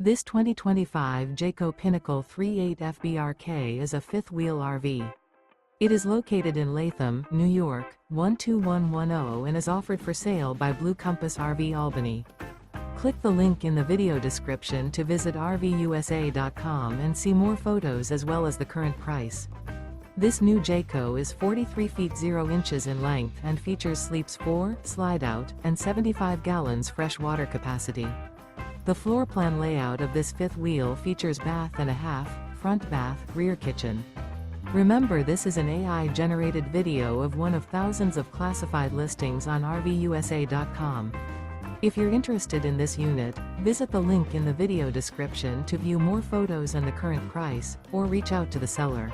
This 2025 Jayco Pinnacle 38 FBRK is a fifth-wheel RV. It is located in Latham, New York, 12110 and is offered for sale by Blue Compass RV Albany. Click the link in the video description to visit RVUSA.com and see more photos as well as the current price. This new Jayco is 43 feet 0 inches in length and features sleeps 4, slide-out, and 75 gallons fresh water capacity. The floor plan layout of this fifth wheel features bath and a half, front bath, rear kitchen. Remember, this is an AI-generated video of one of thousands of classified listings on RVUSA.com. If you're interested in this unit, visit the link in the video description to view more photos and the current price, or reach out to the seller.